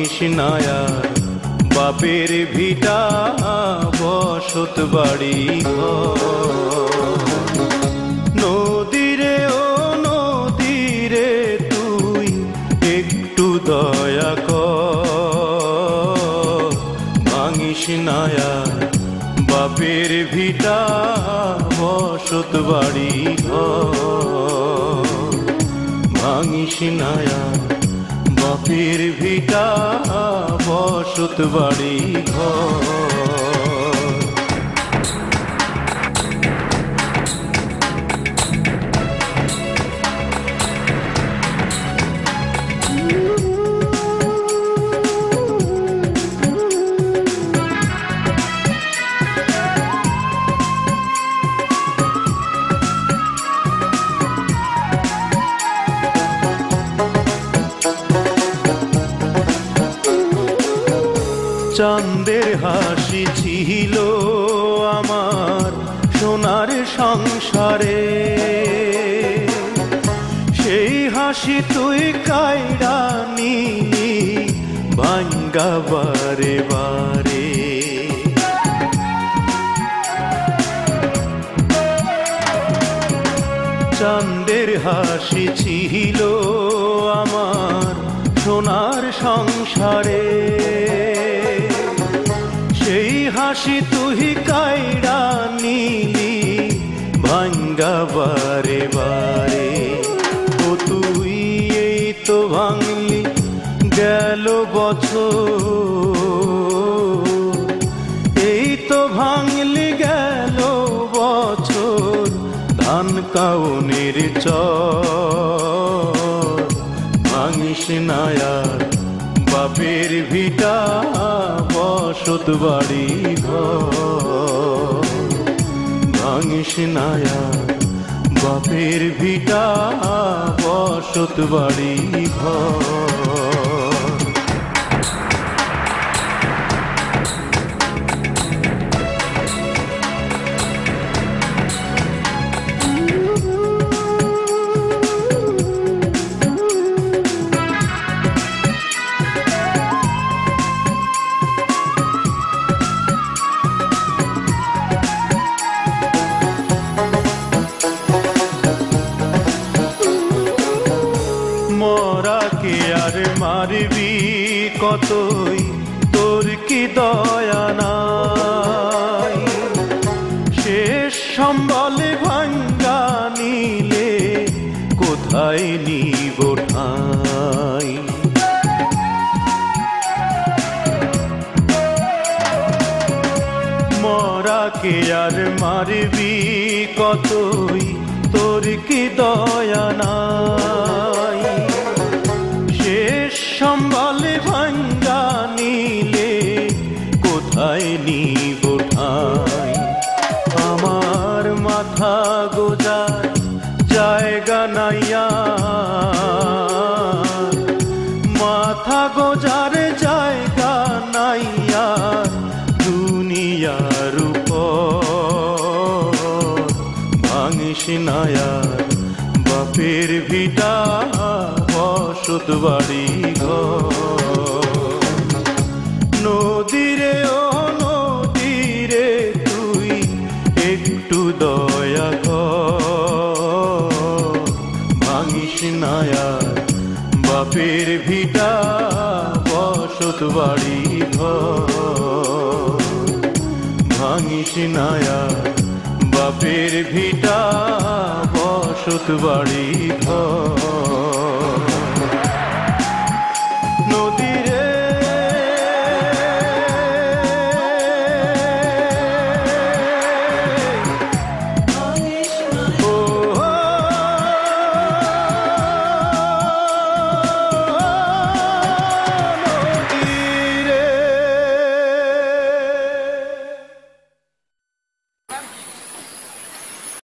ভাঙিস নায়ার বাপের ভিটা বসত বাড়ি ঘর। নদীরে ও নদীরে তুই একটু দয়া কর, ভাঙিস নায়ার বাপের ভিটা বসত বাড়ি ঘর। ভাঙিস নায়ার বাপের ভিটা বসত বাড়ি ঘর। চাঁদের হাসি ছিল আমার সোনার সংসারে, সেই হাসি তুই কাইড়া নিলি ভাঙ্গা বারে বারে। চাঁদের হাসি ছিল আমার সোনার সংসারে, সেই হাসি তুই কাইড়া নিলি ভাঙ্গা বারে বারে। ও তুই এই তো ভাঙলি গেল বছর, এই তো ভাঙলি গেল বছর ধান কাউনের চর। ভাঙিস নায়ার বাপের ভিটা বসত বাড়ি ঘর। ভাঙিস নায়ার বাপের ভিটা বসত বাড়ি ঘর। মরাকে আর মারবি কতই, তোর কি দয়া নাই? শেষ সম্বলে ভাঙ্গা নিলে কোথায় নিব ঠাই? মরাকে আর মারবি কতই, তোর কি দয়া নাই? শেষ সম্বলে ভাঙ্গা নিলে কোথায় নিব ঠাই? আমার মাথা গোজার জায়গা নাইয়া, মাথা গোজার জায়গা নাইয়া দুনিয়ার উপর। ভাঙিস নায়ার বাপের ভিটা বসত বাড়ি ঘর। নদীরে ও নদীরে তুই একটু দয়া কর, ভাঙিস নায়ার বাপের ভিটা বসত বাড়ি ঘর। ভাঙিস নায়ার বাপের ভিটা বসত বাড়ি ঘর।